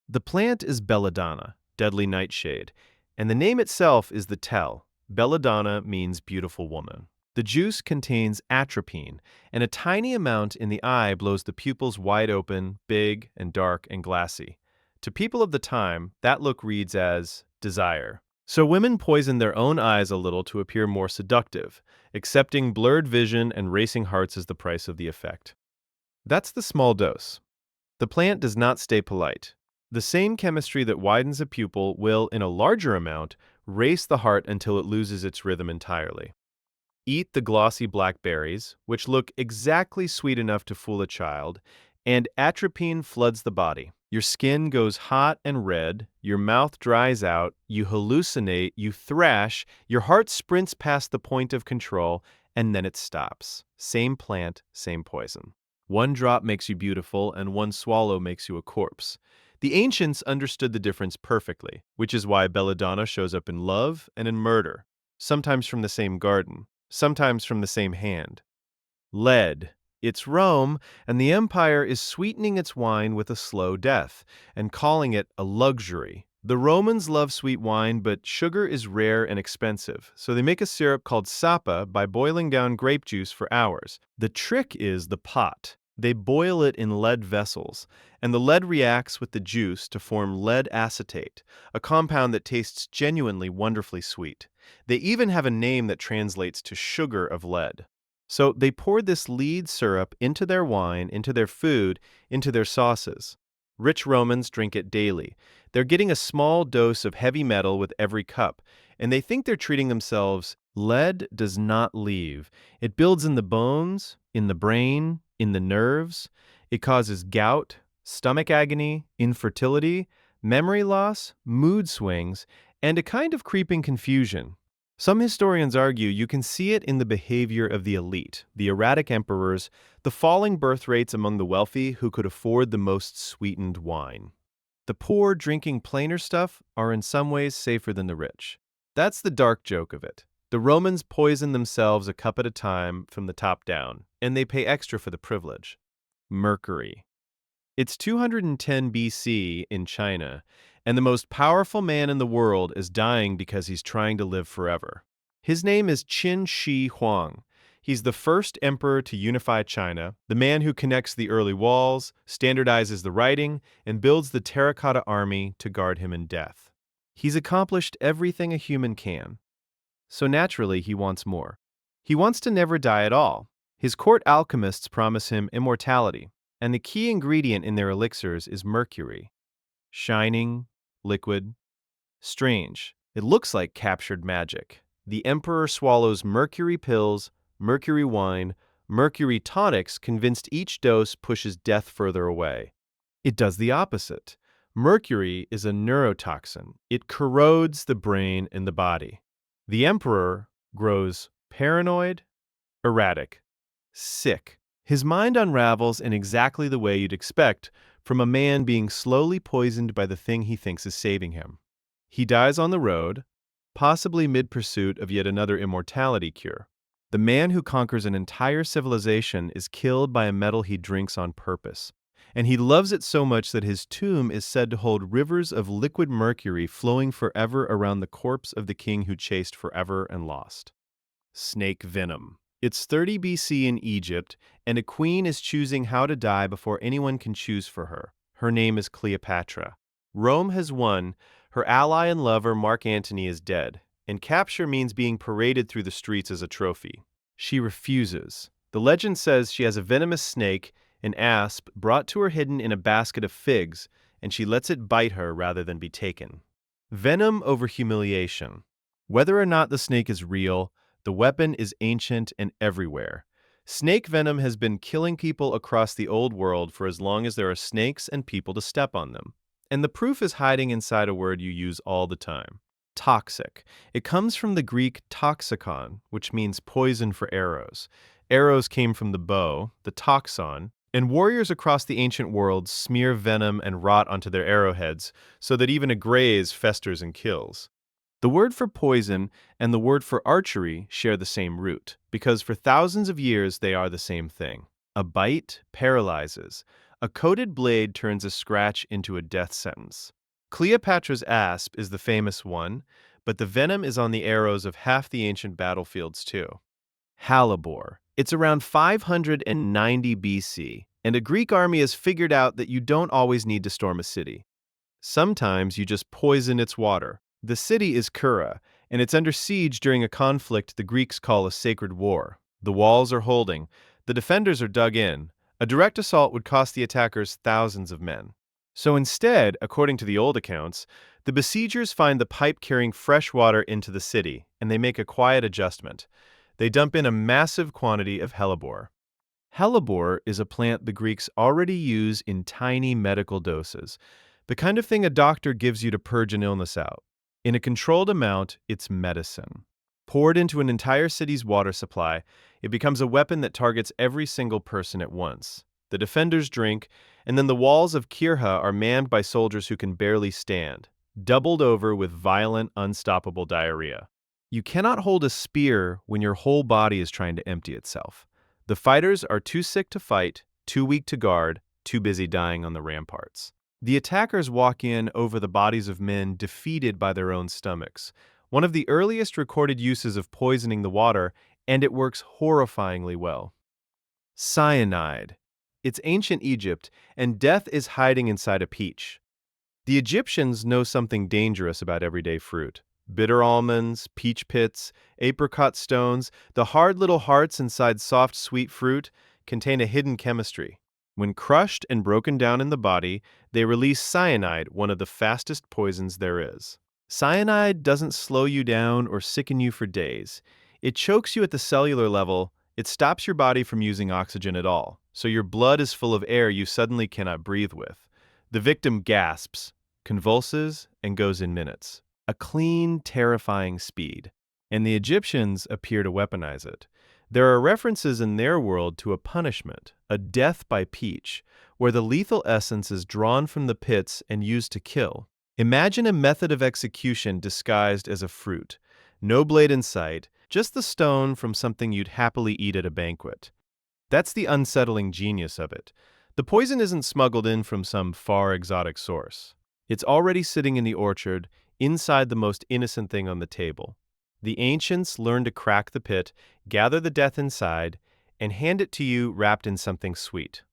The plant is belladonna, deadly nightshade, and the name itself is the tell. Belladonna means beautiful woman. The juice contains atropine, and a tiny amount in the eye blows the pupils wide open, big and dark and glassy. To people of the time, that look reads as desire. So women poison their own eyes a little to appear more seductive, accepting blurred vision and racing hearts as the price of the effect. That's the small dose. The plant does not stay polite. The same chemistry that widens a pupil will, in a larger amount, race the heart until it loses its rhythm entirely. Eat the glossy blackberries, which look exactly sweet enough to fool a child, and atropine floods the body. Your skin goes hot and red, your mouth dries out, you hallucinate, you thrash, your heart sprints past the point of control, and then it stops. Same plant, same poison. One drop makes you beautiful, and one swallow makes you a corpse. The ancients understood the difference perfectly, which is why belladonna shows up in love and in murder, sometimes from the same garden, sometimes from the same hand. Lead. It's Rome, and the empire is sweetening its wine with a slow death and calling it a luxury. The Romans love sweet wine, but sugar is rare and expensive, so they make a syrup called sapa by boiling down grape juice for hours. The trick is the pot. They boil it in lead vessels, and the lead reacts with the juice to form lead acetate, a compound that tastes genuinely wonderfully sweet. They even have a name that translates to sugar of lead. So they poured this lead syrup into their wine, into their food, into their sauces. Rich Romans drink it daily. They're getting a small dose of heavy metal with every cup, and they think they're treating themselves. Lead does not leave. It builds in the bones, in the brain, in the nerves. It causes gout, stomach agony, infertility, memory loss, mood swings, and a kind of creeping confusion. Some historians argue you can see it in the behavior of the elite, the erratic emperors, the falling birth rates among the wealthy who could afford the most sweetened wine. The poor drinking plainer stuff are in some ways safer than the rich. That's the dark joke of it. The Romans poison themselves a cup at a time from the top down, and they pay extra for the privilege. Mercury. It's 210 BC in China, and the most powerful man in the world is dying because he's trying to live forever. His name is Qin Shi Huang. He's the first emperor to unify China, the man who connects the early walls, standardizes the writing, and builds the terracotta army to guard him in death. He's accomplished everything a human can. So naturally, he wants more. He wants to never die at all. His court alchemists promise him immortality. And the key ingredient in their elixirs is mercury. Shining, liquid, strange. It looks like captured magic. The emperor swallows mercury pills, mercury wine, mercury tonics, convinced each dose pushes death further away. It does the opposite. Mercury is a neurotoxin. It corrodes the brain and the body. The emperor grows paranoid, erratic, sick. His mind unravels in exactly the way you'd expect from a man being slowly poisoned by the thing he thinks is saving him. He dies on the road, possibly mid-pursuit of yet another immortality cure. The man who conquers an entire civilization is killed by a metal he drinks on purpose. And he loves it so much that his tomb is said to hold rivers of liquid mercury flowing forever around the corpse of the king who chased forever and lost. Snake venom. It's 30 BC in Egypt, and a queen is choosing how to die before anyone can choose for her. Her name is Cleopatra. Rome has won. Her ally and lover, Mark Antony, is dead, and capture means being paraded through the streets as a trophy. She refuses. The legend says she has a venomous snake, an asp, brought to her hidden in a basket of figs, and she lets it bite her rather than be taken. Venom over humiliation. Whether or not the snake is real, the weapon is ancient and everywhere. Snake venom has been killing people across the old world for as long as there are snakes and people to step on them. And the proof is hiding inside a word you use all the time. Toxic. It comes from the Greek toxikon, which means poison for arrows. Arrows came from the bow, the toxon, and warriors across the ancient world smear venom and rot onto their arrowheads so that even a graze festers and kills. The word for poison and the word for archery share the same root, because for thousands of years they are the same thing. A bite paralyzes. A coated blade turns a scratch into a death sentence. Cleopatra's asp is the famous one, but the venom is on the arrows of half the ancient battlefields too. Hellebore. It's around 590 BC, and a Greek army has figured out that you don't always need to storm a city. Sometimes you just poison its water. The city is Kura, and it's under siege during a conflict the Greeks call a sacred war. The walls are holding. The defenders are dug in. A direct assault would cost the attackers thousands of men. So instead, according to the old accounts, the besiegers find the pipe carrying fresh water into the city, and they make a quiet adjustment. They dump in a massive quantity of hellebore. Hellebore is a plant the Greeks already use in tiny medical doses, the kind of thing a doctor gives you to purge an illness out. In a controlled amount, it's medicine. Poured into an entire city's water supply, it becomes a weapon that targets every single person at once. The defenders drink, and then the walls of Kirha are manned by soldiers who can barely stand, doubled over with violent, unstoppable diarrhea. You cannot hold a spear when your whole body is trying to empty itself. The fighters are too sick to fight, too weak to guard, too busy dying on the ramparts. The attackers walk in over the bodies of men defeated by their own stomachs, one of the earliest recorded uses of poisoning the water, and it works horrifyingly well. Cyanide. It's ancient Egypt, and death is hiding inside a peach. The Egyptians know something dangerous about everyday fruit. Bitter almonds, peach pits, apricot stones, the hard little hearts inside soft, sweet fruit contain a hidden chemistry. When crushed and broken down in the body, they release cyanide, one of the fastest poisons there is. Cyanide doesn't slow you down or sicken you for days. It chokes you at the cellular level. It stops your body from using oxygen at all, so your blood is full of air you suddenly cannot breathe with. The victim gasps, convulses, and goes in minutes. A clean, terrifying speed. And the Egyptians appear to weaponize it. There are references in their world to a punishment, a death by peach, where the lethal essence is drawn from the pits and used to kill. Imagine a method of execution disguised as a fruit. No blade in sight, just the stone from something you'd happily eat at a banquet. That's the unsettling genius of it. The poison isn't smuggled in from some far exotic source. It's already sitting in the orchard, inside the most innocent thing on the table. The ancients learned to crack the pit, gather the death inside, and hand it to you wrapped in something sweet.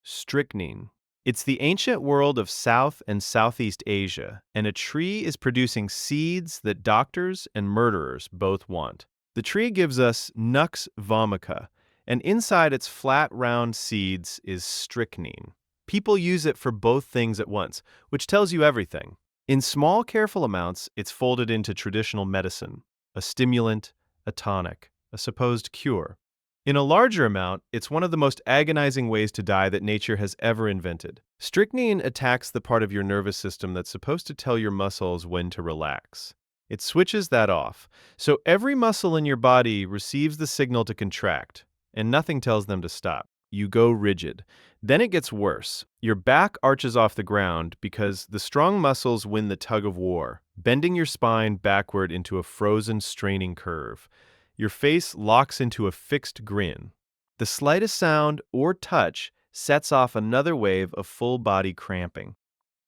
Strychnine. It's the ancient world of South and Southeast Asia, and a tree is producing seeds that doctors and murderers both want. The tree gives us Nux vomica, and inside its flat, round seeds is strychnine. People use it for both things at once, which tells you everything. In small, careful amounts, it's folded into traditional medicine, a stimulant, a tonic, a supposed cure. In a larger amount, it's one of the most agonizing ways to die that nature has ever invented. Strychnine attacks the part of your nervous system that's supposed to tell your muscles when to relax. It switches that off, so every muscle in your body receives the signal to contract, and nothing tells them to stop. You go rigid. Then it gets worse. Your back arches off the ground because the strong muscles win the tug of war, bending your spine backward into a frozen, straining curve. Your face locks into a fixed grin. The slightest sound or touch sets off another wave of full-body cramping.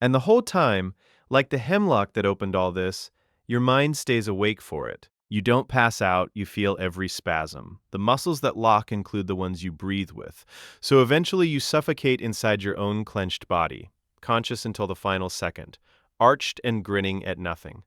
And the whole time, like the hemlock that opened all this, your mind stays awake for it. You don't pass out, you feel every spasm. The muscles that lock include the ones you breathe with. So eventually you suffocate inside your own clenched body, conscious until the final second, arched and grinning at nothing.